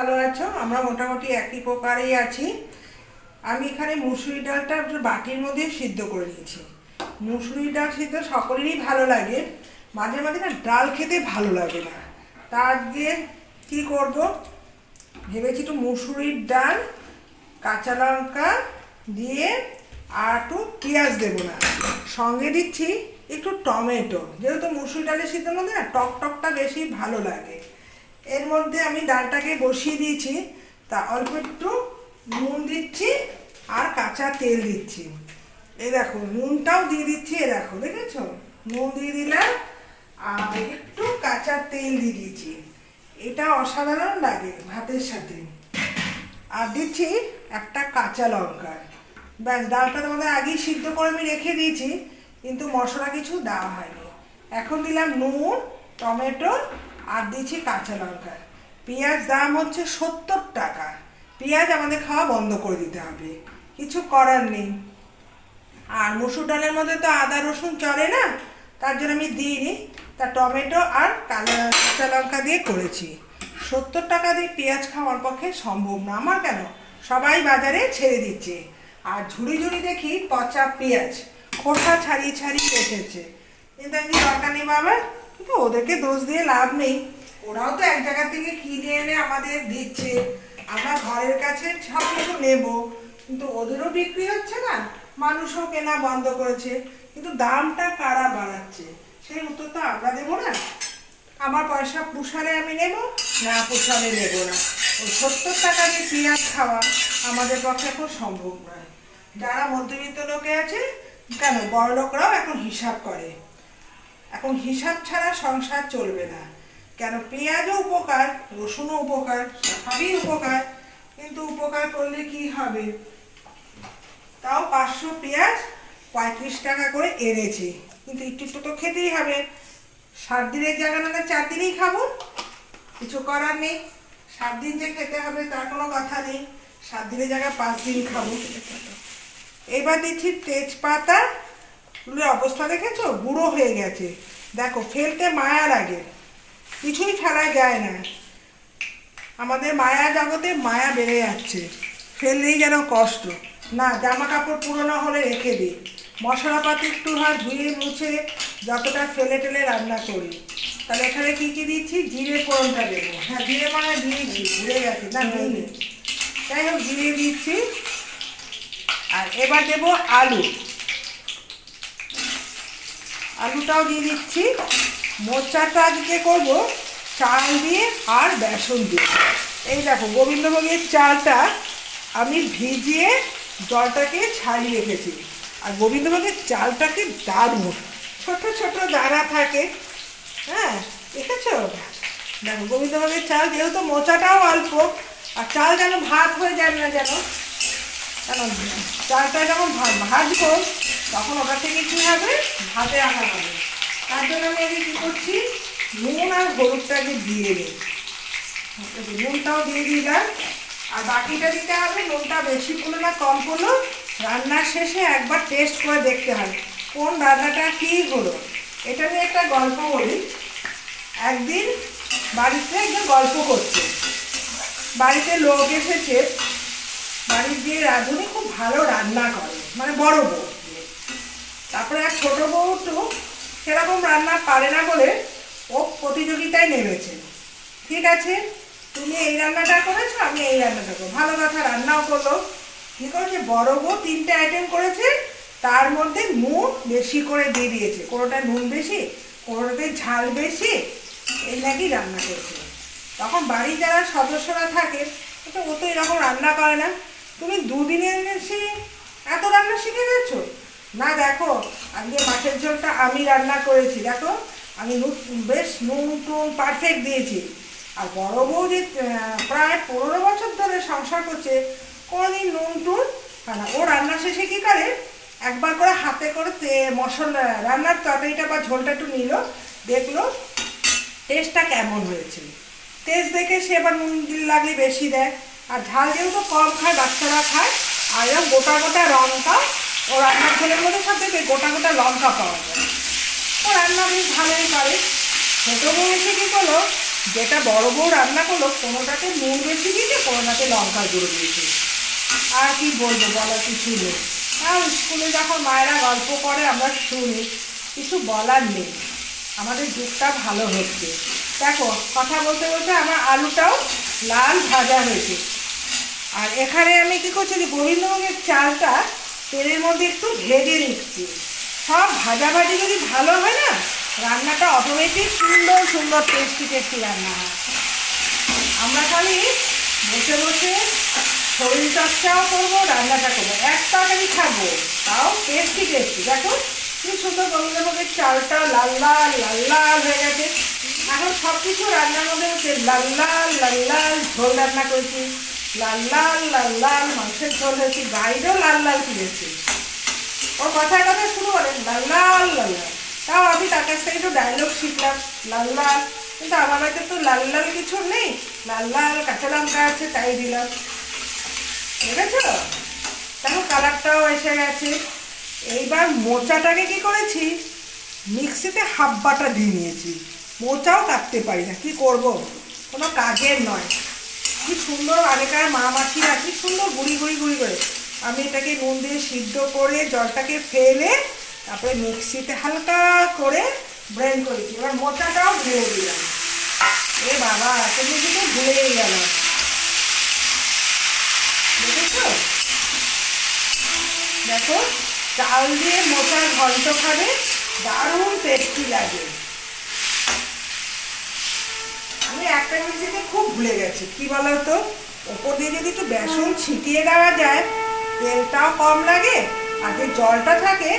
ভালো আছো? আমরা মোটামুটি একই প্রকারেই আছি। আমি এখানে মুসুরি ডালটা বাটির মধ্যে সিদ্ধ করে নিয়েছি। মুসুরি ডাল সিদ্ধ সকলেরই ভালো লাগে, মাঝে মাঝে না ডাল খেতে ভালো লাগে না। তার দিয়ে কী করব ভেবেছি, একটু মুসুরির ডাল, কাঁচা লঙ্কা দিয়ে আর একটু পেঁয়াজ দেবো না, সঙ্গে দিচ্ছি একটু টমেটো, যেহেতু মুসুরি ডালের সিদ্ধর মধ্যে না টক টকটা বেশি ভালো লাগে। এর মধ্যে আমি ডালটাকে বসিয়ে দিয়েছি, তা অল্প একটু নুন দিচ্ছি আর কাঁচা তেল দিচ্ছি। এই দেখো নুনটাও দিয়ে দিচ্ছি, এ দেখো দেখেছো, নুন দিয়ে দিলাম আর একটু কাঁচা তেল দিয়ে দিয়েছি। এটা অসাধারণ লাগে ভাতের সাথে। আর দিচ্ছি একটা কাঁচা লঙ্কা। ব্যাস, ডালটা তোমাদের আগেই সিদ্ধ করে আমি রেখে দিয়েছি, কিন্তু মশলা কিছু দেওয়া হয়নি। এখন দিলাম নুন, টমেটো আর দিচ্ছি কাঁচা লঙ্কা। পেঁয়াজ দাম হচ্ছে 70 টাকা। পেঁয়াজ আমাদের খাওয়া বন্ধ করে দিতে হবে, কিছু করার নেই। আর মসুর ডালের মধ্যে তো আদা রসুন চলে না, তার জন্য আমি দিইনি। তা টমেটো আর কাঁচা লঙ্কা দিয়ে করেছি। 70 টাকা দিয়ে পেঁয়াজ খাওয়ার পক্ষে সম্ভব না আমার, কেন সবাই বাজারে ছেড়ে দিচ্ছে। আর ঝুড়ি ঝুড়ি দেখি পচা পেঁয়াজ, খোসা ছাড়িয়ে ছাড়িয়ে এসেছে। কিন্তু আমি দরকার নেই বাবা, কিন্তু ওদেরকে দোষ দিয়ে লাভ নেই। ওরাও তো এক জায়গা থেকে কিনে এনে আমাদের দিচ্ছে, আমরা ঘরের কাছে সব কিছু নেবো, কিন্তু ওদেরও বিক্রি হচ্ছে না, মানুষও কেনা বন্ধ করেছে, কিন্তু দামটা কারা বাড়াচ্ছে সেই উত্তর তো আমরা দেবো না। আমার পয়সা পুষারে আমি নেব না, পুষারে নেব না। ওই 70 টাকা দিয়ে পেঁয়াজ খাওয়া আমাদের পক্ষে এখন সম্ভব নয়। যারা মধ্যবিত্ত লোকে আছে, কেন বড় লোকরাও এখন হিসাব করে, এখন হিসাব ছাড়া সংসার চলবে না। কেন পেঁয়াজও উপকার, রসুনও উপকার, সবই উপকার, কিন্তু উপকার করলে কি হবে? তাও 500 পেঁয়াজ 35 টাকা করে এনেছি, কিন্তু একটু একটু তো খেতেই হবে। 7 দিনের জায়গা না 4 দিনেই খাবো, কিছু করার নেই। 7 দিন যে খেতে হবে তার কোনো কথা নেই, 7 দিনের জায়গায় 5 দিন খাবো। এবার দিচ্ছি তেজপাতা। অবস্থা দেখেছো, বুড়ো হয়ে গেছে, দেখো ফেলতে মায়া লাগে, কিছুই ফেলা যায় না। আমাদের মায়া জগতে মায়া বেড়ে যাচ্ছে, ফেললেই যেন কষ্ট। না, জামা কাপড় পুরোনো হলে রেখে দিই, মশলাপাতি একটু হয় ধুয়ে মুছে যতটা ফেলে টেলে রান্না করি। তাহলে এখানে কী কী দিচ্ছি, জিরে ফোড়নটা দেবো। হ্যাঁ, জিরে মানে দিয়েছি, ভুলে গেছি, না দিইনি। যাই হোক, জিরে দিচ্ছি। আর এবার দেবো আলু, আলুটাও দিয়ে দিচ্ছি। মোচাটা আজকে করবো চাল দিয়ে আর বেসন দিয়ে। এই দেখো গোবিন্দভোগের চালটা আমি ভিজিয়ে জলটাকে ছাড়িয়ে রেখেছি। আর গোবিন্দভোগের চালটাকে দারুণ ছোট ছোট দানা থাকে, হ্যাঁ দেখেছো? দেখো গোবিন্দভোগের চাল, যেহেতু মোচাটাও অল্প, আর চাল যেন ভাত হয়ে যায় না, যেন কেন চালটা যখন ভাজবো তখন ওটা থেকে কী হবে, ভাতে রাখা হবে। তার জন্য আমি আগে কী করছি, নুন আর হলুদটাকে দিয়ে দিই। নুনটাও দিয়ে দিলাম, আর বাকিটা দিতে হবে। নুনটা বেশি পড়লো না কম পড়লো, রান্নার শেষে একবার টেস্ট করে দেখতে হবে কোন রান্নাটা কী হলো। এটা নিয়ে একটা গল্প বলি। একদিন বাড়িতে একটা গল্প করছে, বাড়িতে লোক এসেছে, বাড়ির যে রাঁধুনি খুব ভালো রান্না করে, মানে বড় বউ। তারপরে এক ছোট বউ তো সেরকম রান্না পারে না বলে ও প্রতিযোগিতায় নেমেছে। ঠিক আছে, তুমি এই রান্নাটা করেছো, আমি এই রান্নাটা করবো, ভালো কথা, রান্নাও করলো। কী করেছে, বড় বউ 3টে আইটেম করেছে, তার মধ্যে নুন বেশি করে দিয়ে দিয়েছে, কোনোটা নুন বেশি, কোনোটাতে ঝাল বেশি, এই নাকি রান্না করেছে। তখন বাড়ির যারা সদস্যরা থাকে, ও তো এরকম রান্না করে না, তুমি 2 দিনে এসে এত রান্না শিখে গেছো? না দেখো, আজকে মাছের ঝোলটা আমি রান্না করেছি, দেখো আমি বেশ নুন টুন পারফেক্ট দিয়েছি। আর বড় বউ যে প্রায় 15 বছর ধরে সংসার করছে, কোনোদিন নুন টুন হয় না। ও রান্না শেষে কী করে, একবার করে হাতে করে মশলা রান্নার তরকারিটা বা ঝোলটা একটু নিল, দেখলো টেস্টটা কেমন হয়েছে। টেস্ট দেখে সে এবার নুন লাগলে বেশি দেয়, আর ঝাল যেহেতু কম খায়, বাচ্চারা খায়। আর এরকম গোটা গোটা লঙ্কা, ও রান্নার ঝোলের মধ্যে সব থেকে গোটা গোটা লঙ্কা পাওয়া যায়। ও রান্না বেশ ভালোই করে। ছোটো বউ এসে কী করলো, যেটা বড় বউ রান্না করলো, কোনোটাতে নুন বেশি দিয়েছে, কোনোটাতে লঙ্কার গুঁড়ো দিয়েছে। আর কি বলবো, বলার কিছু নেই। আর স্কুলে যখন মায়েরা গল্প করে আমরা শুনি, কিছু বলার নেই। আমাদের যুগটা ভালো হচ্ছে। দেখো, কথা বলতে বলতে আমার আলুটাও লাল ভাজা হয়েছে। আর এখানে আমি কী করছি, যে গোবিন্দভোগের চালটা তেলের মধ্যে একটু ভেজে নিচ্ছি। সব ভাজাভাজি যদি ভালো হয় না, রান্নাটা অটোমেটিক সুন্দর সুন্দর টেস্টি টেস্টি রান্না হয়। আমরা খালি বসে বসে শরীর চর্চাও করবো, রান্নাটা করবো, এক তরকারি খাবো, তাও টেস্টি টেস্টি। দেখো কি সুন্দর গোবিন্দভোগের চালটাও লাল লাল লাল লাল হয়ে গেছে। এখন সব কিছু রান্নার মধ্যে হচ্ছে লাল লাল লাল লাল। ঝোল রান্না করেছি, লাল লাল লাল লাল মাংসের ঝোল হয়েছে, গাইডও লাল লাল কিনেছি। ওর কথায় কথায় শুরু করে লাল লাল লাল লাল। তাও আমি তার কাছ থেকে একটু ডায়লগ শিখলাম, লাল লাল। কিন্তু আমার বাড়িতে তো লাল লাল কিছু নেই, লাল লাল কাঁচা লঙ্কা আছে, তাই দিলাম। বুঝেছো? দেখো কালারটাও এসে গেছে। এইবার মোচাটাকে কি করেছি, মিক্সিতে হাফ বাটা দিয়ে নিয়েছি। মোচাও কাটতে পারি না, কি করব, কোনো কাজের নয়। কি সুন্দর আগেকার মা মাসিরা কি সুন্দর গুঁড়ি গুঁড়ি গুঁড়ি করে। আমি এটাকে নুন দিয়ে সিদ্ধ করে জলটাকে ফেলে তারপরে মিক্সিতে হালকা করে ব্লেন্ড করেছি। এবার মোচাটাও ঢেলে দিলাম। এ বাবা, এত কিছু তো ভুলেই গেলাম। দেখেছো? দেখো, চাল দিয়ে মোচার ঘন্ট খাবে, দারুণ টেস্টি লাগে। আমি একটা জিনিসকে খুব ভুলে গেছি, কি বলতো, ওপর দিয়ে যদি একটু বেসন ছিটিয়ে দেওয়া যায়, তেলটাও কম লাগে, আর যে জলটা থাকে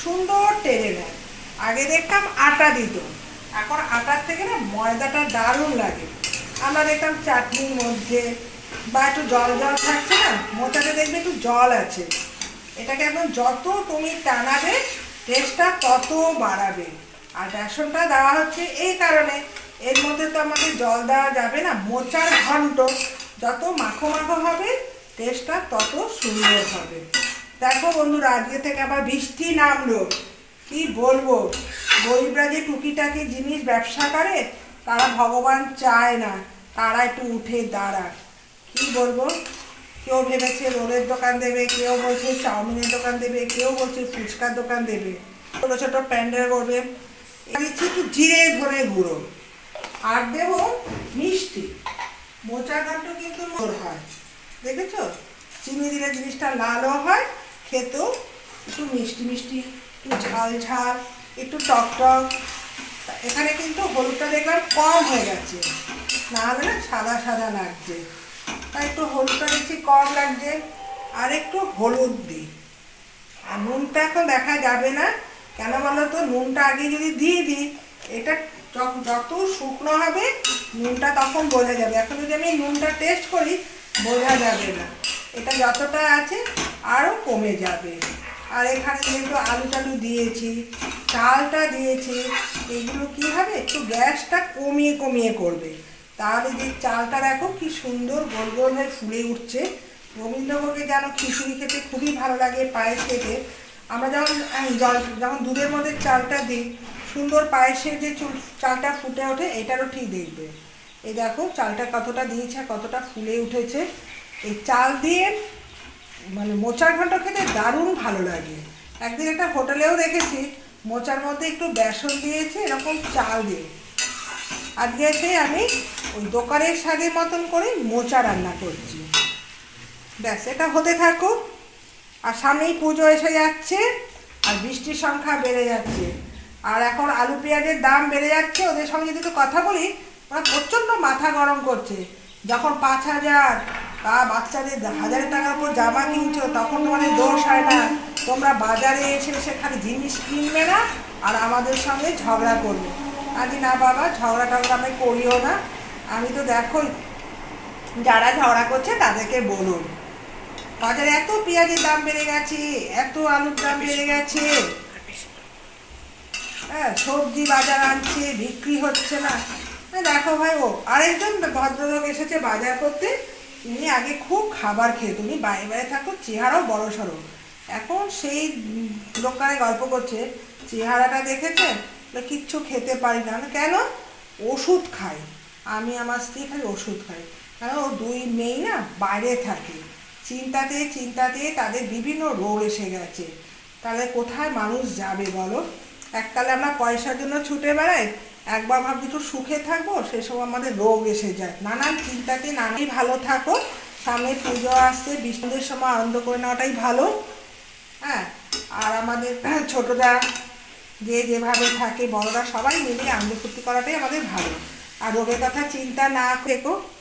সুন্দর টেনে নেয়। আগে দেখতাম আটা দিত, এখন আটার থেকে না ময়দাটা দারুণ লাগে। আমরা দেখতাম চাটনির মধ্যে বা একটু জল জল থাকছে না, মোচাতে দেখবে একটু জল আছে। এটাকে একদম যত তুমি টানাবে টেস্টটা তত বাড়াবে। আর বেসনটা দেওয়া হচ্ছে এই কারণে, এর মধ্যে তো আমাদের জল দেওয়া যাবে না। মোচার ঘন্ট যত মাখো মাখো হবে, টেস্টটা তত সুন্দর হবে। দেখো বন্ধুরা, আজকে থেকে আবার বৃষ্টি নামলো। কি বলবো, গরিবরা যে টুকিটাকি জিনিস ব্যবসা করে, তারা ভগবান চায় না তারা একটু উঠে দাঁড়াক। কি বলবো, কেউ ভেবেছে রোলের দোকান দেবে, কেউ বলছে চাউমিনের দোকান দেবে, কেউ বলছে ফুচকার দোকান দেবে, ছোটো ছোটো প্যান্ডেল করবে। দিচ্ছি একটু জিরে ধরে গুঁড়ো, আর দেবো মিষ্টি। মোচা ঘন্ট কিন্তু মোর হয়, দেখেছো? চিনি দিলে জিনিসটা লালও হয়, খেতেও একটু মিষ্টি মিষ্টি, একটু ঝাল ঝাল, একটু টক টক। এখানে কিন্তু হলুদটা দেখলাম কম হয়ে গেছে, না হলে না সাদা সাদা লাগছে, তাই একটু হলুদটা দেখছি কম লাগছে। আর একটু হলুদ দিই। আর নুনটা এখন দেখা যাবে না, কেন বলো তো, নুনটা আগে যদি দিয়ে দিই, এটা যত শুকনো হবে নুনটা তখন বোঝা যাবে। এখন যদি আমি নুনটা টেস্ট করি, বোঝা যাবে না, এটা যতটা আছে আরও কমে যাবে। আর এখানে যেহেতু আলু টালু দিয়েছি, চালটা দিয়েছি, এগুলো কী হবে, একটু গ্যাসটা কমিয়ে কমিয়ে করবে। তাহলে যে চালটা দেখো কি সুন্দর গোল গোল হয়ে ফুলে উঠছে। গোবিন্দভোগে যেন খিচুড়ি খেতে খুবই ভালো লাগে, পায়েস খেতে। আমরা যখন দুধের মধ্যে চালটা দিই, সুন্দর পায়েসের যে চালটা ফুটে ওঠে, এটারও ঠিক দেখবে। এই দেখো চালটা কতটা দিয়েছে, কতটা ফুলে উঠেছে। এই চাল দিয়ে মানে মোচার ঘন্ট খেতে দারুণ ভালো লাগে। একদিন একটা হোটেলেও দেখেছি, মোচার মধ্যে একটু বেসন দিয়েছে এরকম চাল দিয়ে। আজকে এসে আমি ওই দোকানের স্বাদের মতন করে মোচা রান্না করছি। ব্যাস, এটা হতে থাকুক। আর সামনেই পুজো এসে যাচ্ছে, আর বৃষ্টির সংখ্যা বেড়ে যাচ্ছে, আর এখন আলু পেঁয়াজের দাম বেড়ে যাচ্ছে। ওদের সঙ্গে যদি একটু কথা বলি, ওরা প্রচণ্ড মাথা গরম করছে। যখন 5,000 বা বাচ্চাদের 1,000 টাকার উপর জামা কিনছো, তখন তোমাদের দোষ হয় না। তোমরা বাজারে এসে সেখানে জিনিস কিনবে না আর আমাদের সঙ্গে ঝগড়া করবে। আরে না বাবা, ঝগড়া টগড়া আমি করিও না। আমি তো দেখোই, যারা ঝগড়া করছে তাদেরকে বলুন, বাজারে এত পেঁয়াজের দাম বেড়ে গেছে, এত আলুর দাম বেড়ে গেছে, হ্যাঁ, সবজি বাজার আনছে, বিক্রি হচ্ছে না। দেখো ভাই, ও আরেকজন ভদ্রলোক এসেছে বাজার করতে। উনি আগে খুব খাবার খেত, উনি বাইরে বাইরে থাকতো, চেহারাও বড় সড়ো। এখন সেই দোকানে গল্প করছে, চেহারাটা দেখেছে, কিচ্ছু খেতে পারি না। কেন? ওষুধ খাই। আমি আমার স্ত্রী খালি ওষুধ খাই। কারণ ও দুই মেয়ে না বাইরে থাকে, চিন্তাতে চিন্তাতে তাদের বিভিন্ন রোগ এসে গেছে। তাহলে কোথায় মানুষ যাবে বলো? এককালে আমরা পয়সার জন্য ছুটে বেড়াই, একবার ভাবছি একটু সুখে থাকবো, সেসব আমাদের রোগ এসে যায় নানান চিন্তাতে। নানাই ভালো থাকো, সামনে পুজো আসছে, বিষ্ণুদের সময় আনন্দ করে নেওয়াটাই ভালো। হ্যাঁ, আর আমাদের ছোটরা যে যেভাবে থাকে, বড়রা সবাই মিলে আনন্দ ফুর্তি করাটাই আমাদের ভালো। আর রোগের কথা চিন্তা না থেকো,